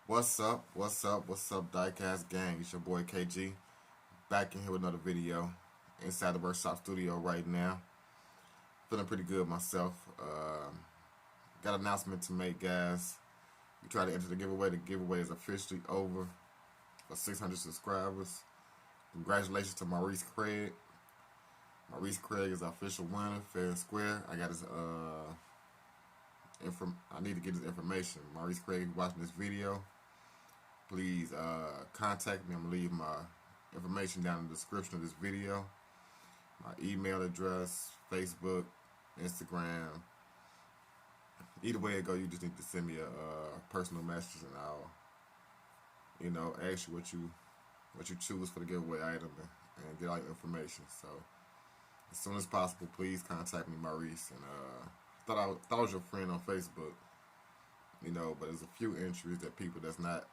What's up? What's up? What's up, Diecast gang? It's your boy KG back in here with another video inside the workshop studio right now. Feeling pretty good myself. Got an announcement to make, guys. We try to enter the giveaway. The giveaway is officially over for 600 subscribers. Congratulations to Maurice Craig. Maurice Craig is the official winner, fair and square. I got his I need to get his information. Maurice Craig, watching this video, please contact me. I'm gonna leave my information down in the description of this video. My email address, Facebook, Instagram. Either way it go, you just need to send me a personal message, and I'll, ask you what you choose for the giveaway item and get all your information. So as soon as possible, please contact me, Maurice. And thought I was your friend on Facebook, but there's a few entries that people that's not,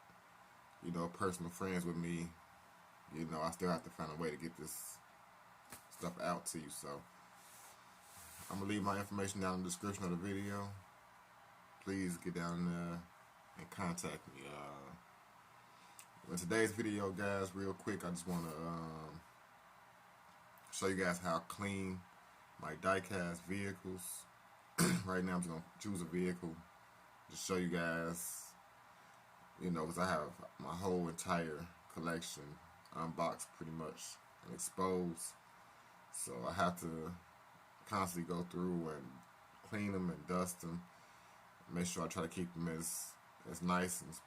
personal friends with me, I still have to find a way to get this stuff out to you. So I'm gonna leave my information down in the description of the video. Please get down there and contact me. In today's video, guys, real quick, I just want to show you guys how I clean my diecast vehicles. Right now I'm just going to choose a vehicle to show you guys, because I have my whole entire collection unboxed pretty much and exposed. So I have to constantly go through and clean them and dust them. Make sure I try to keep them as nice and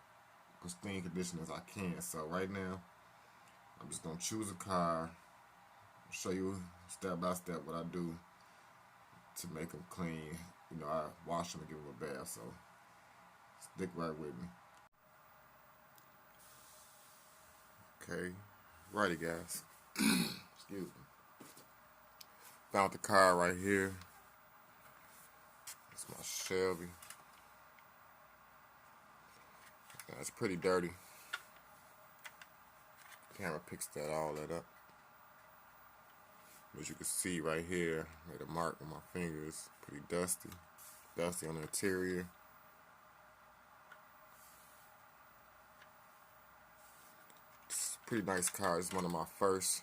pristine condition as I can. So right now, I'm just going to choose a car, show you step by step what I do to make them clean. I wash them and give them a bath. So stick right with me. Okay, righty guys. Excuse me. Found the car right here. It's my Shelby. It's pretty dirty. Camera picks all that up. As you can see right here, made a mark on my fingers. Pretty dusty. Dusty on the interior. It's a pretty nice car. It's one of my first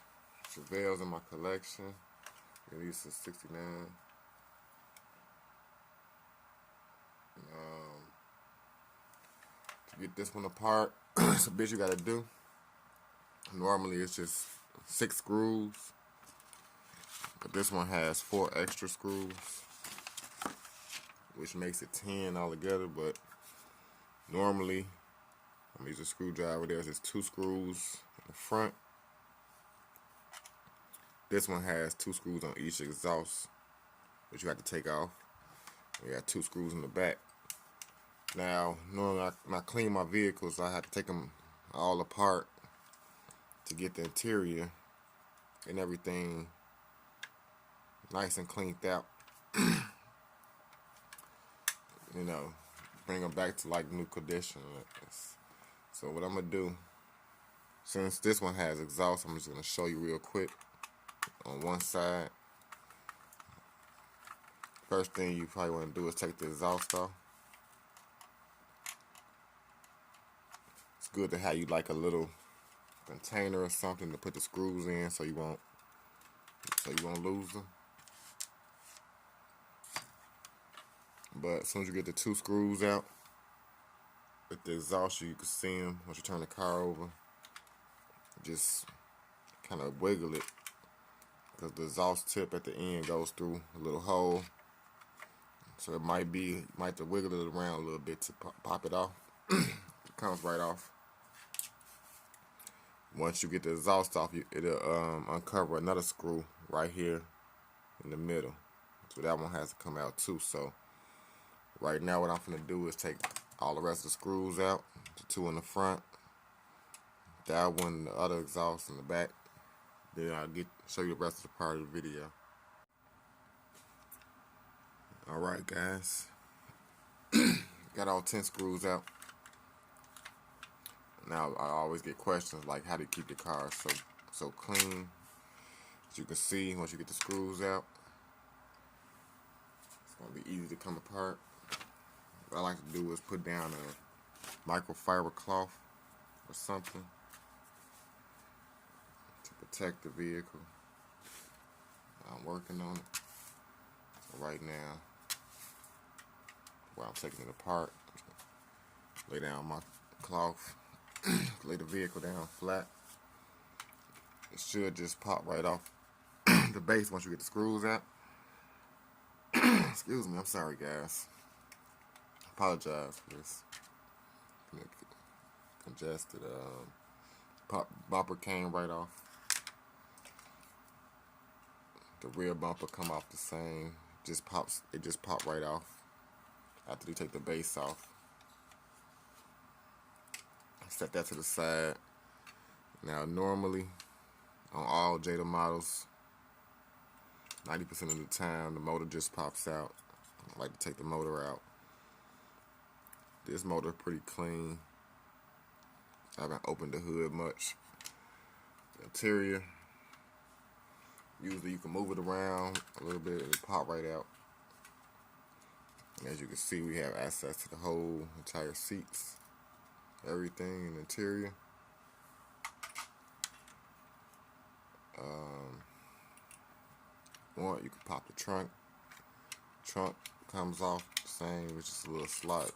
Chevelles in my collection. Released in '69. To get this one apart, it's a bitch you gotta do. Normally it's just 6 screws, but this one has 4 extra screws, which makes it 10 altogether. But normally, I'm using a screwdriver. There's just 2 screws in the front. This one has 2 screws on each exhaust, which you have to take off. We got 2 screws in the back. Now, normally when I clean my vehicles, I have to take them all apart to get the interior and everything nice and cleaned out. Bring them back to like new condition. So what I'm gonna do, since this one has exhaust, I'm just gonna show you real quick on one side. First thing you probably want to do is take the exhaust off. It's good to have you like a little container or something to put the screws in, so you won't lose them. But as soon as you get the 2 screws out with the exhaust, you can see them once you turn the car over. Just kind of wiggle it, because the exhaust tip at the end goes through a little hole. So you might have to wiggle it around a little bit to pop it off. It comes right off. Once you get the exhaust off, it'll uncover another screw right here in the middle. So that one has to come out too. So right now what I'm going to do is take all the rest of the screws out. The 2 in the front. That one, the other exhaust in the back. Then I'll show you the rest of the part of the video. Alright guys. Got all 10 screws out. Now I always get questions like, how do you keep the car so clean? As you can see, once you get the screws out, it's gonna be easy to come apart. What I like to do is put down microfiber cloth or something to protect the vehicle. I'm working on it. So right now, while I'm taking it apart, lay down my cloth, lay the vehicle down flat. It should just pop right off the base once you get the screws out. Excuse me, I'm sorry guys. Apologize for this. Congested. Bumper came right off. The rear bumper come off the same. It just popped right off after they take the base off. Set that to the side. Now normally on all Jada models, 90% of the time the motor just pops out. I like to take the motor out. This motor pretty clean. I haven't opened the hood much. The interior, usually you can move it around a little bit, it'll pop right out. And as you can see, we have access to the whole entire seats, everything in the interior. You can pop the trunk. Trunk comes off the same, which is a little slot,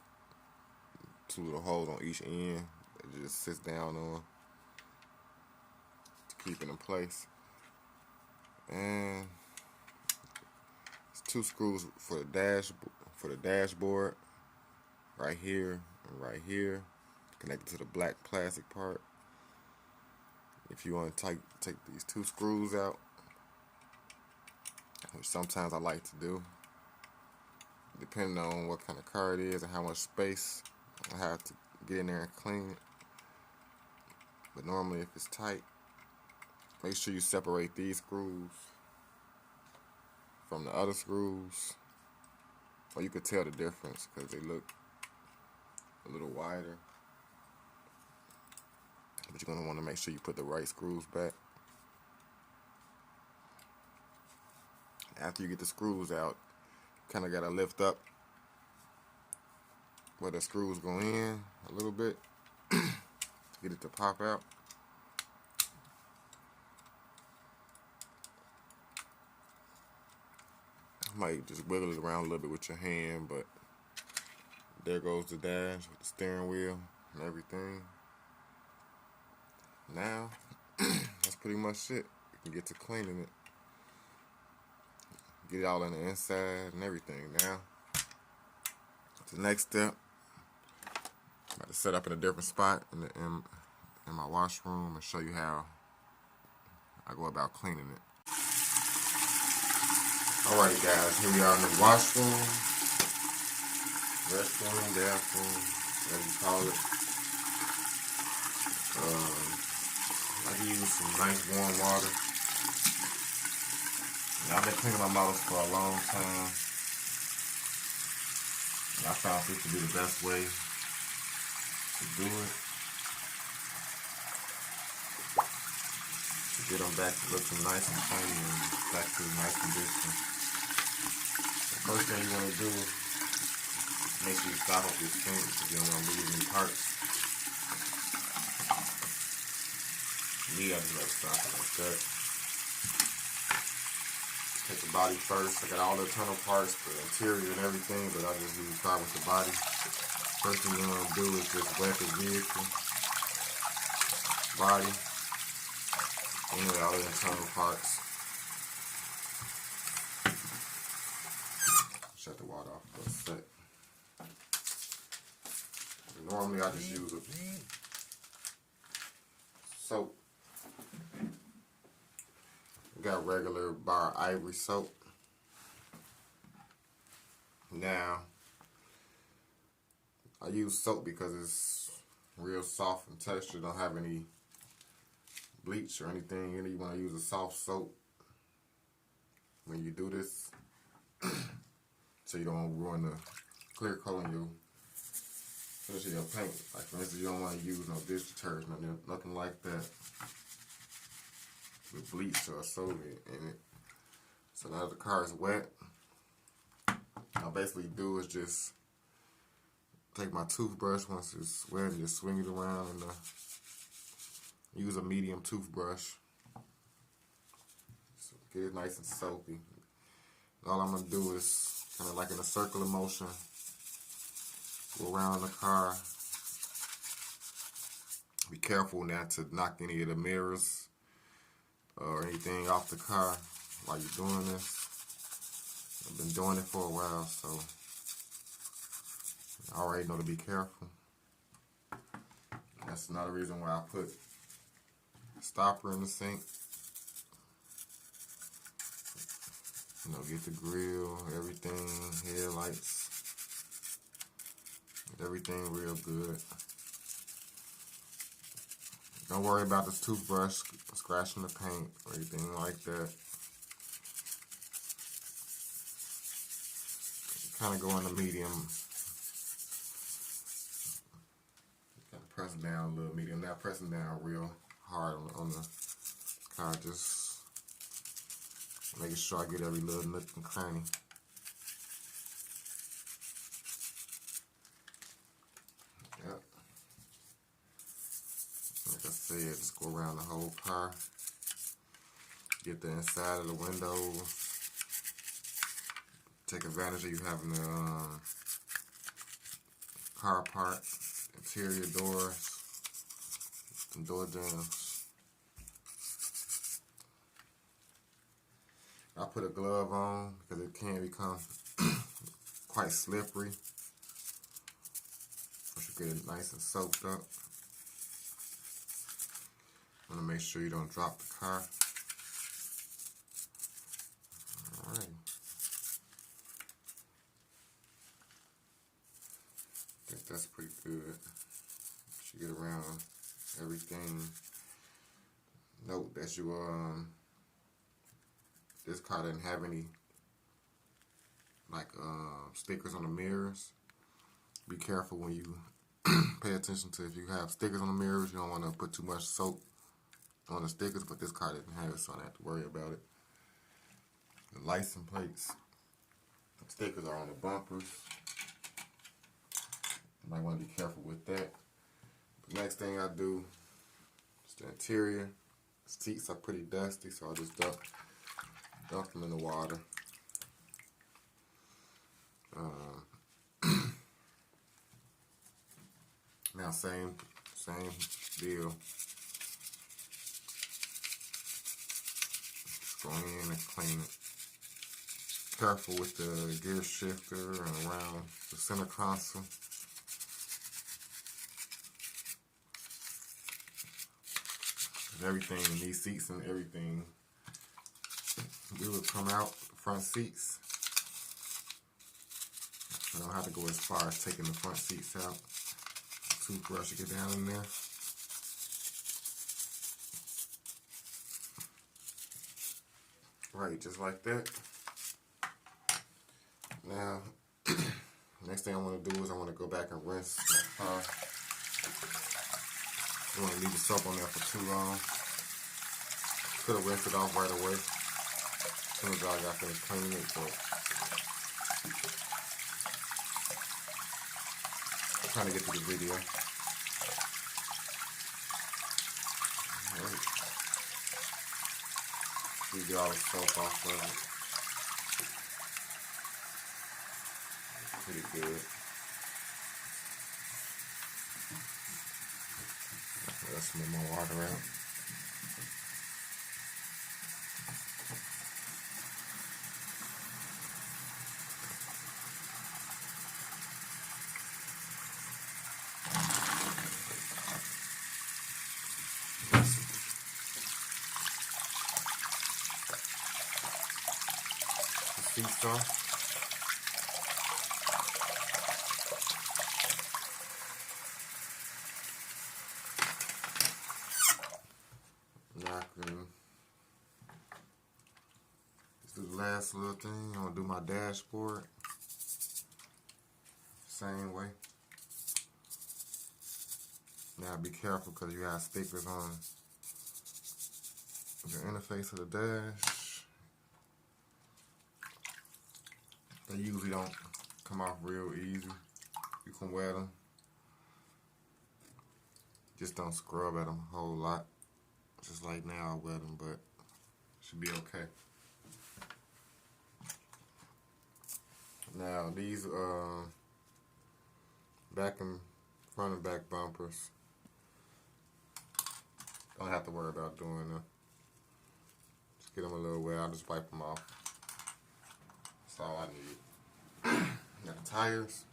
2 little holes on each end. It just sits down on to keep it in place. And it's 2 screws for the dashboard, right here and right here, connected to the black plastic part. If you want to take these 2 screws out, which sometimes I like to do, depending on what kind of car it is and how much space I have to get in there and clean it. But normally if it's tight, make sure you separate these screws from the other screws, or you could tell the difference because they look a little wider. But you're going to want to make sure you put the right screws back. After you get the screws out, you kind of got to lift up where the screws go in a little bit to get it to pop out. You might just wiggle it around a little bit with your hand, but there goes the dash with the steering wheel and everything. Now, that's pretty much it. You can get to cleaning it. Get it all on the inside and everything. Now, the next step, I'm about to set up in a different spot in my washroom and show you how I go about cleaning it. Alright guys, here we are in the washroom, restroom, bathroom, whatever you call it. I can use some nice warm water. Now, I've been cleaning my models for a long time. And I found this to be the best way to do it. To get them back to looking nice and shiny and back to a nice condition. The first thing you want to do is make sure you stop up your sink because you don't want to lose any parts. Me, I just like to stop it like that. Take the body first. I got all the internal parts, the interior and everything, but I just usually start with the body. First thing you want to do is just wet the vehicle, body, and all the internal parts. Shut the water off for a sec. Normally I just use soap. Got regular bar ivory soap. Now, I use soap because it's real soft in texture, don't have any bleach or anything. You want to use a soft soap when you do this, so you don't ruin the clear coat in your, especially your paint. Like for instance, you don't want to use no dish detergent, nothing like that, with bleach or soda in it. So now the car is wet, all I basically do is just take my toothbrush once it's wet and just swing it around and use a medium toothbrush. So get it nice and soapy. All I'm going to do is kind of like in a circular motion, go around the car. Be careful not to knock any of the mirrors or anything off the car while you're doing this. I've been doing it for a while, so I already know to be careful. That's another reason why I put a stopper in the sink. You know, get the grill, everything, headlights, get everything real good. Don't worry about this toothbrush scratching the paint or anything like that. Kind of go in the medium. Kind of press down a little medium. Not pressing down real hard on the car. Just making sure I get every little nook and cranny. Yep. Like I said, just go around the whole car. Get the inside of the windows. Take advantage of you having the car part, interior doors, and door jambs. I put a glove on because it can become quite slippery. Once you get it nice and soaked up. Want to make sure you don't drop the car. Alright. I think that's pretty good. You get around everything. Note that you this car didn't have any like stickers on the mirrors. Be careful when you pay attention to if you have stickers on the mirrors. You don't want to put too much soap on the stickers, but this car didn't have it, so I don't have to worry about it. The license plates, the stickers are on the bumpers. You might want to be careful with that. The next thing I do is the interior. The seats are pretty dusty, so I'll just dump them in the water. Now same deal. Just go in and clean it. Careful with the gear shifter and around the center console. Everything in these seats and everything, it will come out, the front seats. I don't have to go as far as taking the front seats out. Toothbrush to get down in there. Right, just like that. Now, next thing I want to do is I want to go back and rinse my car. I don't want to leave the soap on there for too long. Could have rinsed it off right away as soon as I got finished cleaning it, but I'm trying to get to the video. Alright. We get all the soap off of it. Pretty good. Let's some more water out. The seats off. Last little thing, I'm gonna do my dashboard. Same way. Now be careful because you got stickers on your interface of the dash. They usually don't come off real easy. You can wet them. Just don't scrub at them a whole lot. Just like now I wet them, but should be okay. Now these back and front and back bumpers, don't have to worry about doing them. Just get them a little wet. I'll just wipe them off. That's all I need. Got the tires,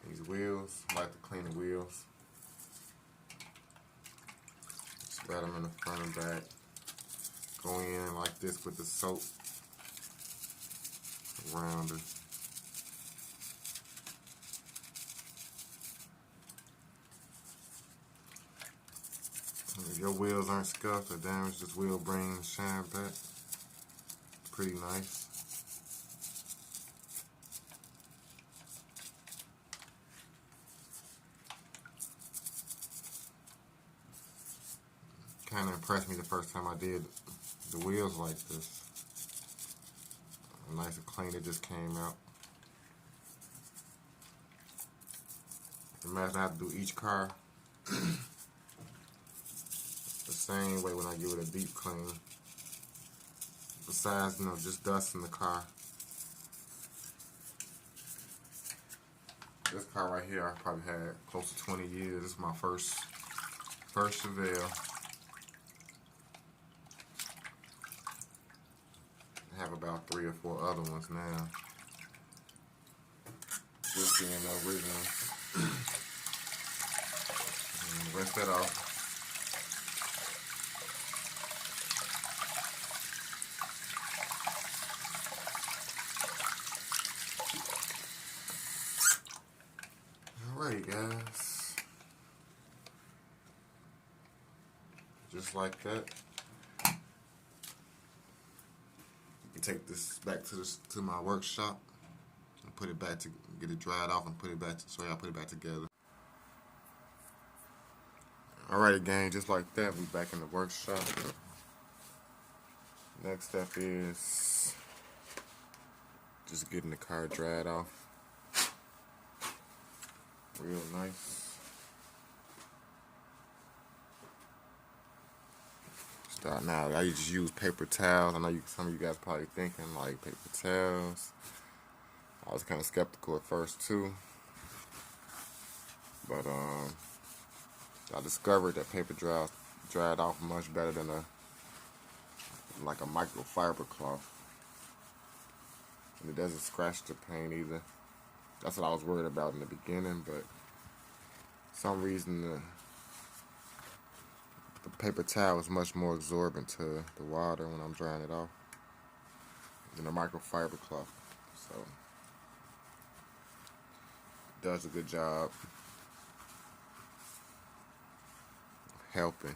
these wheels. I like to clean the wheels. Spread them in the front and back. Go in like this with the soap around it. If your wheels aren't scuffed or damaged, this wheel brings shine back. Pretty nice. Kind of impressed me the first time I did the wheels like this. Nice and clean, it just came out. Imagine I have to do each car the same way when I give it a deep clean. Besides, just dust in the car. This car right here, I probably had close to 20 years. This is my first Chevelle. I have about 3 or 4 other ones now. This being the original. And rinse that off. Alright guys, just like that. You can take this back to my workshop and put it back to get it dried off and put it back to, so I put it back together. Alright gang, just like that, we back in the workshop. Next step is just getting the car dried off. Real nice. Start now. I just use paper towels. I know some of you guys probably thinking like paper towels. I was kind of skeptical at first too, but I discovered that paper dried off much better than like a microfiber cloth, and it doesn't scratch the paint either. That's what I was worried about in the beginning, but for some reason the paper towel is much more absorbent to the water when I'm drying it off than a microfiber cloth. So it does a good job helping,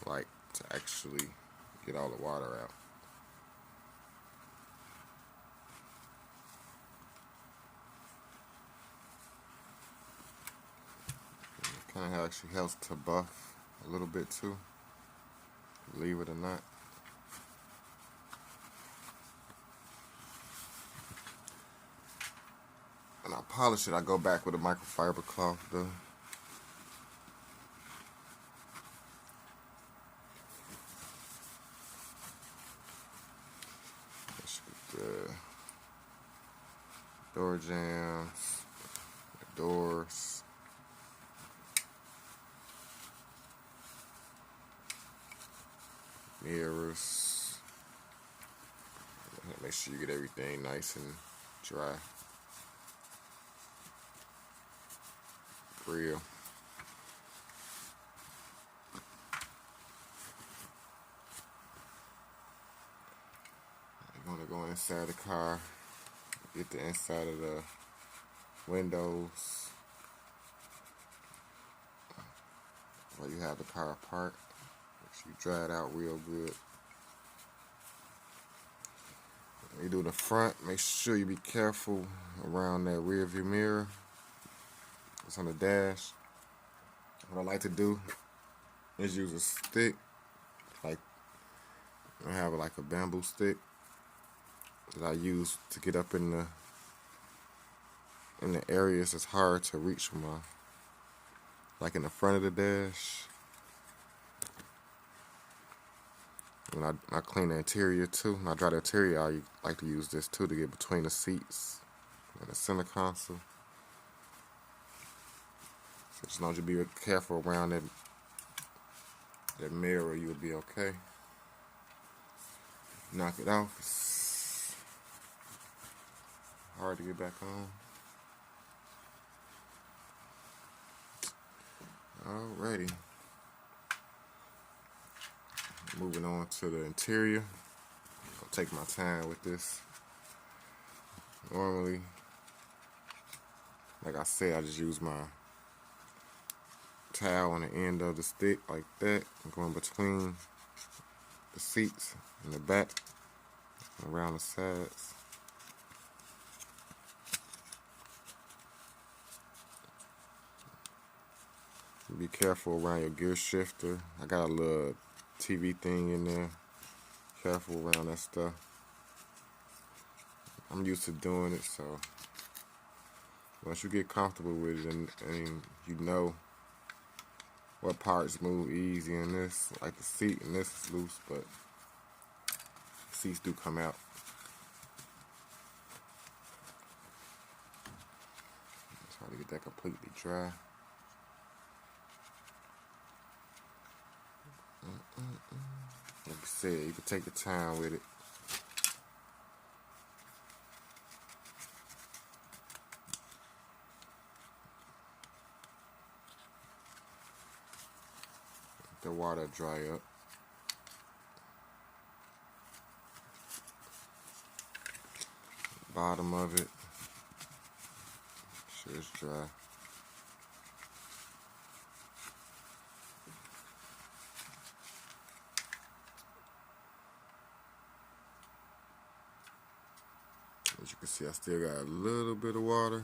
like, to actually get all the water out. Kind of actually helps to buff a little bit too, believe it or not. When I polish it, I go back with a microfiber cloth though. The door jambs, the doors. Mirrors. Make sure you get everything nice and dry. Grill. You're gonna go inside the car, get the inside of the windows where you have the car apart. Make sure you dry it out real good. When you do the front, make sure you be careful around that rear view mirror. It's on the dash. What I like to do is use a stick, like I have like a bamboo stick that I use to get up in in the areas it's hard to reach from like in the front of the dash. When I clean the interior too, when I dry the interior, I like to use this too to get between the seats and the center console. So as long as you be careful around that mirror, you'll be okay. Knock it off. It's hard to get back on. Alrighty. Moving on to the interior. I'll take my time with this. Normally, like I said, I just use my towel on the end of the stick like that, and going between the seats in the back, around the sides. Be careful around your gear shifter. I got a little TV thing in there. Careful around that stuff. I'm used to doing it, so once you get comfortable with it and you know what parts move easy in this, like the seat and this is loose, but seats do come out. Try to get that completely dry. Like I said, you can take your time with it. Let the water dry up. Bottom of it, sure it's dry. As you can see, I still got a little bit of water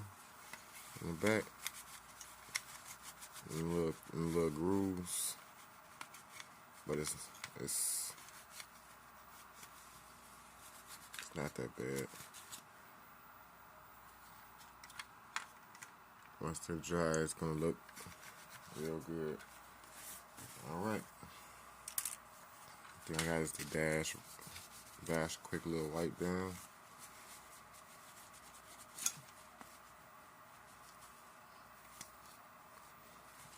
in the back, in little grooves, but it's not that bad. Once they're dry, it's gonna look real good. Alright. Then I got is the dash, quick little wipe down.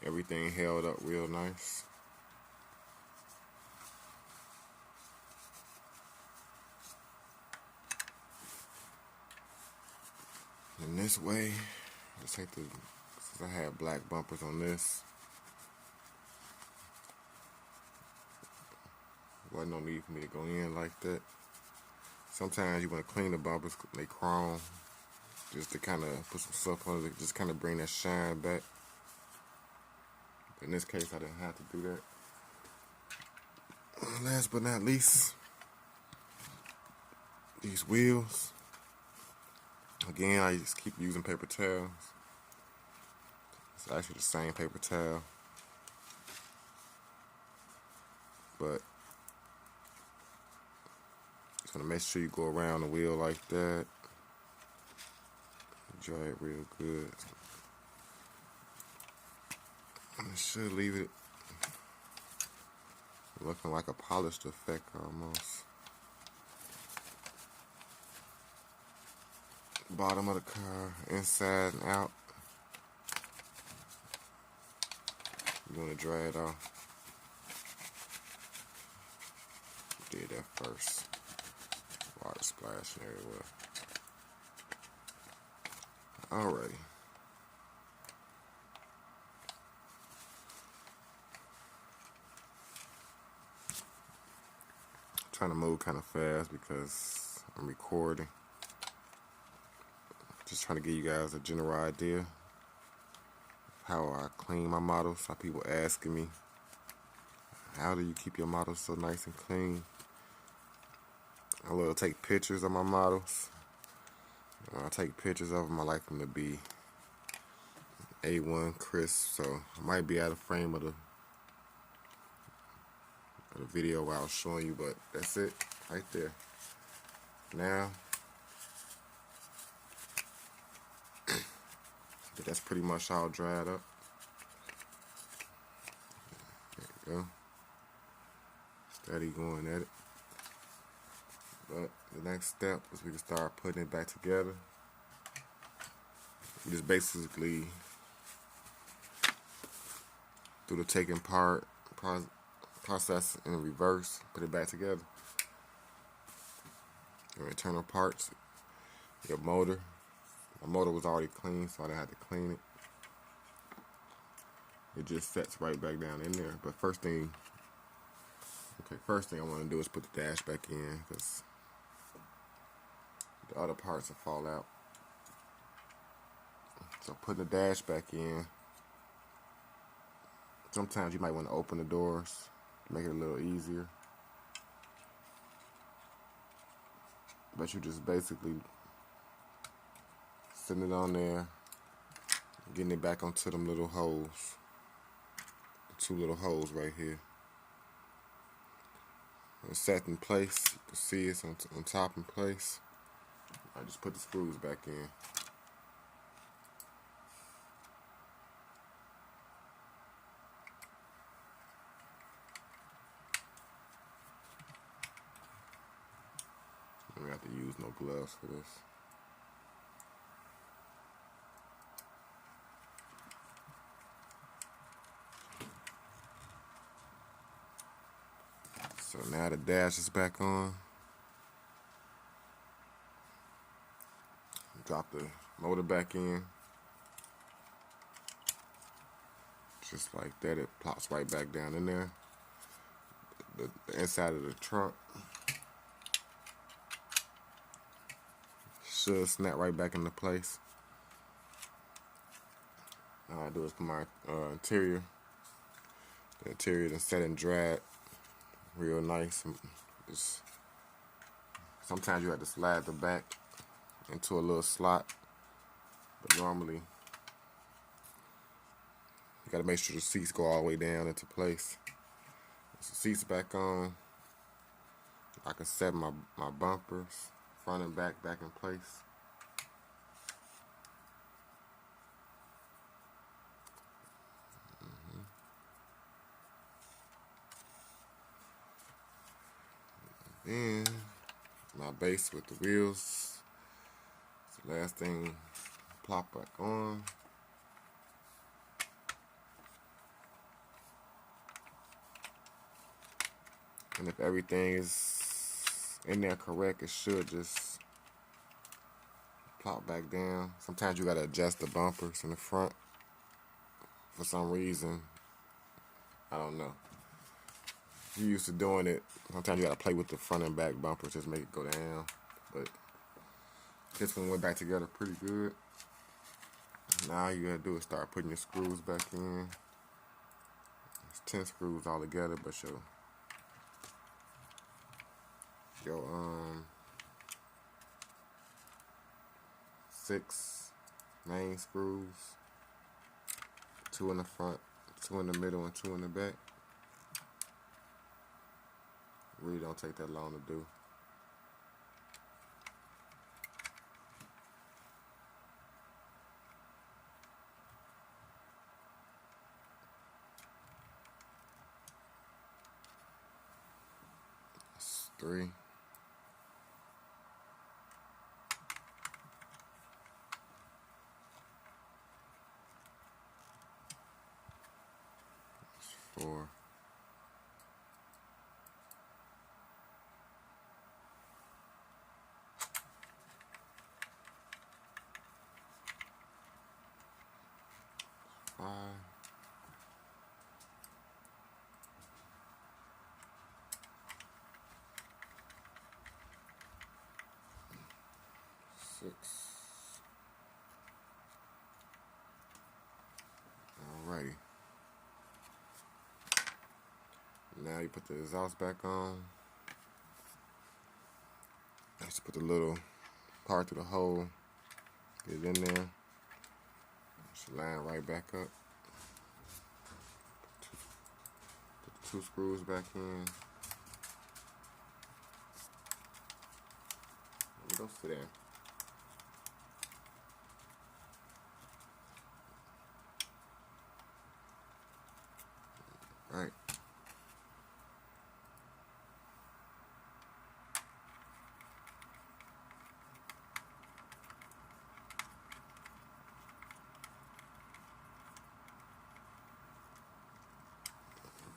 Everything held up real nice. And this way, let's take since I have black bumpers on this, wasn't no need for me to go in like that. Sometimes you want to clean the bumpers, they chrome, just to kind of put some stuff on it, just kind of bring that shine back. In this case, I didn't have to do that. Last but not least, these wheels. Again, I just keep using paper towels. It's actually the same paper towel, but just want to make sure you go around the wheel like that. Dry it real good. And it should leave it looking like a polished effect almost. Bottom of the car, inside and out. You want to dry it off. Did that first. Water splashing everywhere. Alrighty. Trying to move kind of fast because I'm recording. Just trying to give you guys a general idea of how I clean my models. How people asking me, how do you keep your models so nice and clean? I love to take pictures of my models. When I take pictures of them, I like them to be A1 crisp. So I might be out of frame of the video where I was showing you, but that's it right there. Now But that's pretty much all dried up. There you go. Steady going at it. But the next step is we can start putting it back together. We just basically do the taking part process in reverse, put it back together. Your internal parts, your motor. My motor was already clean, so I didn't have to clean it. It just sets right back down in there. But first thing I want to do is put the dash back in, because the other parts will fall out. So putting the dash back in, sometimes you might want to open the doors to make it a little easier. But you just basically sitting it on there, getting it back onto them little holes. The 2 little holes right here. It's set in place. You can see it's on top in place. I just put the screws back in. I don't have to use no gloves for this. So now the dash is back on. Drop the motor back in. Just like that, it plops right back down in there. The inside of the trunk should snap right back into place. All I do is put my interior. The interior is set and dried real nice. Sometimes you have to slide the back into a little slot, but normally you got to make sure the seats go all the way down into place. Once the seats back on, I can set my bumpers front and back in place. Then my base with the wheels. It's the last thing, plop back on. And if everything is in there correct, it should just plop back down. Sometimes you gotta adjust the bumpers in the front for some reason. I don't know. If you're used to doing it, sometimes you gotta play with the front and back bumpers just make it go down. But this one went back together pretty good. Now all you gotta do is start putting your screws back in. It's 10 screws all together, but your 6 main screws, 2 in the front, 2 in the middle, and 2 in the back. Really don't take that long to do. That's 3. That's 4. 5. 6. Alrighty. Now you put the exhaust back on. Just put the little part through the hole. Get it in there. Should line right back up. Put the 2 screws back in. Go sit down. Right.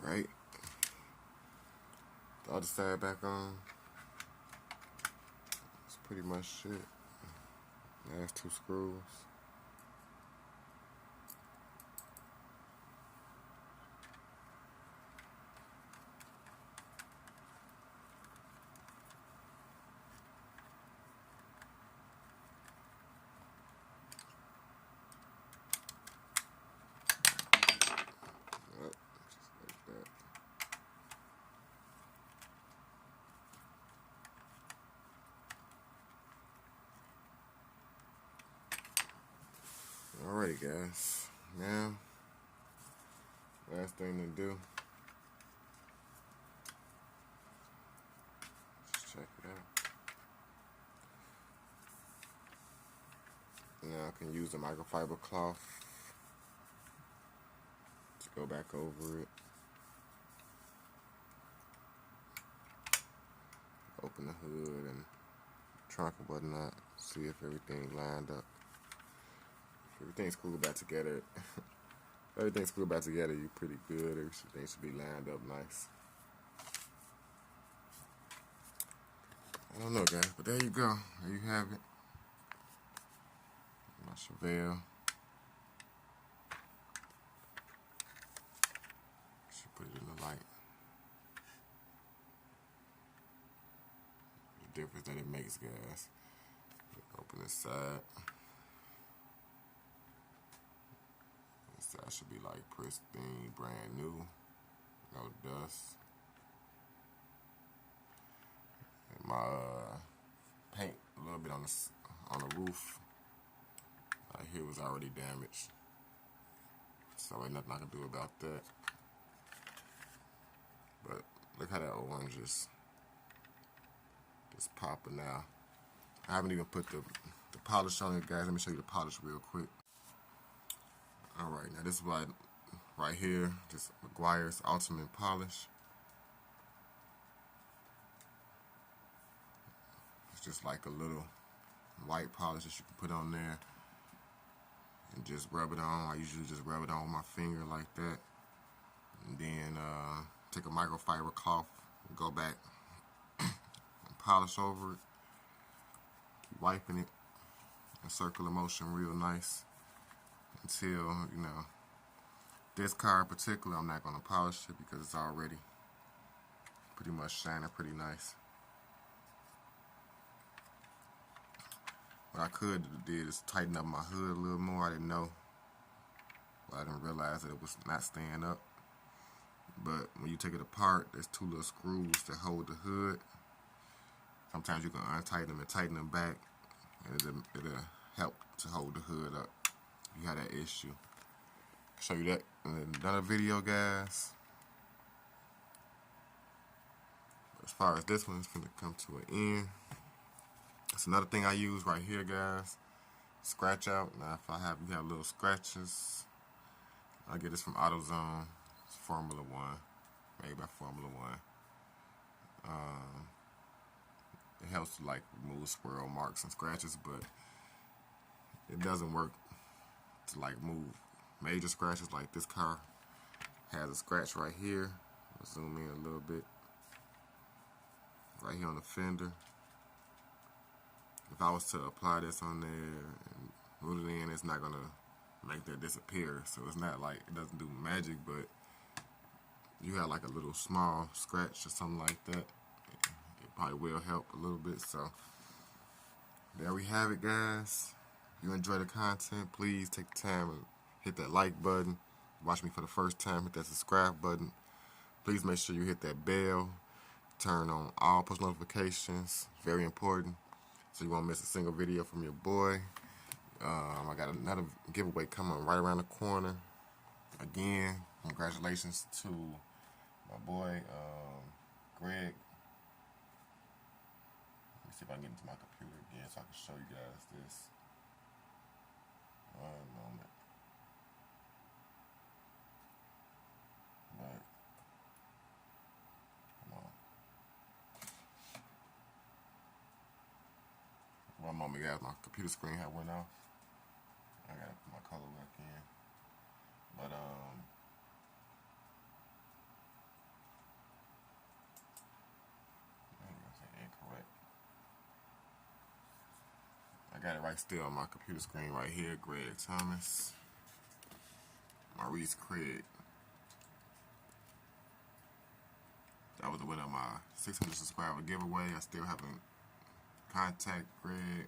Right. The other side back on. That's pretty much it. Last 2 screws. Yep, just like that. Alright guys, now last thing to do, just check it out. Now I can use the microfiber cloth to go back over it. Open the hood and trunk and whatnot, see if everything lined up. If everything's screwed back together, if everything's screwed back together, you're pretty good. Everything should be lined up nice. I don't know guys, but there you go. There you have it. My Chevelle. Should put it in the light. The difference that it makes, guys. Open this side. This side should be like pristine, brand new, no dust. And my paint a little bit on the roof right here was already damaged, so ain't nothing I can do about that. But look how that orange is just popping now. I haven't even put the polish on it, guys. Let me show you the polish real quick. Alright, now this is what right here, just McGuire's Ultimate Polish. It's just like a little white polish that you can put on there and just rub it on. I usually just rub it on with my finger like that, and then take a microfiber cloth and go back and polish over it. Keep wiping it in circular motion real nice until, you know, this car in particular, I'm not going to polish it because it's already pretty much shining pretty nice. What I could have did is tighten up my hood a little more. I didn't know, but I didn't realize that it was not staying up. But when you take it apart, there's 2 little screws that hold the hood. Sometimes you can untighten them and tighten them back, and it'll help to hold the hood up if you have that issue. I'll show you that in another video, guys. As far as this one, it's gonna come to an end. That's another thing I use right here, guys. Scratch out. Now, if you have little scratches, I get this from AutoZone. It's Formula One, made by Formula One. It helps to like remove swirl marks and scratches, but it doesn't work to like move major scratches. Like this car has a scratch right here. I'll zoom in a little bit. Right here on the fender. If I was to apply this on there and root it in, it's not gonna make that disappear. So it's not like it doesn't do magic, but you have like a little small scratch or something like that, it probably will help a little bit. So there we have it, guys. If you enjoy the content, please take the time and hit that like button. Watch me for the first time, hit that subscribe button. Please make sure you hit that bell. Turn on all post notifications. Very important, so you won't miss a single video from your boy. I got another giveaway coming right around the corner. Again, congratulations to my boy, Greg. Let me see if I can get into my computer again so I can show you guys this. One moment. Right. me, guys. My computer screen had went off. I gotta put my color back in. But incorrect. I got it right still on my computer screen right here. Greg Thomas, Maurice Craig. That was the winner of my 600 subscriber giveaway. I still haven't contacted Greg.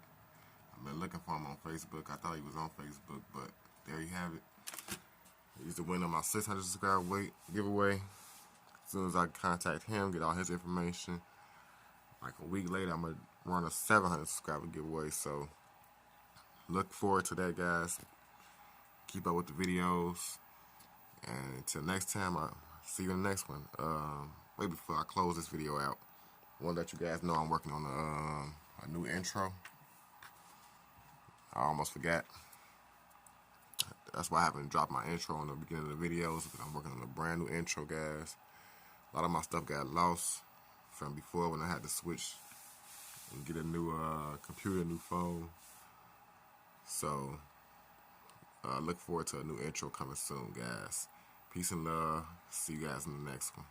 I've been looking for him on Facebook. I thought he was on Facebook, but there you have it. He's the winner of my 600 subscriber giveaway. As soon as I contact him, get all his information, like a week later, I'm going to run a 700 subscriber giveaway. So look forward to that, guys. Keep up with the videos. And until next time, I'll see you in the next one. Wait, before I close this video out, I want to let you guys know I'm working on a new intro. I almost forgot. That's why I haven't dropped my intro in the beginning of the videos, because I'm working on a brand new intro, guys. A lot of my stuff got lost from before when I had to switch and get a new computer, new phone. So look forward to a new intro coming soon, guys. Peace and love. See you guys in the next one.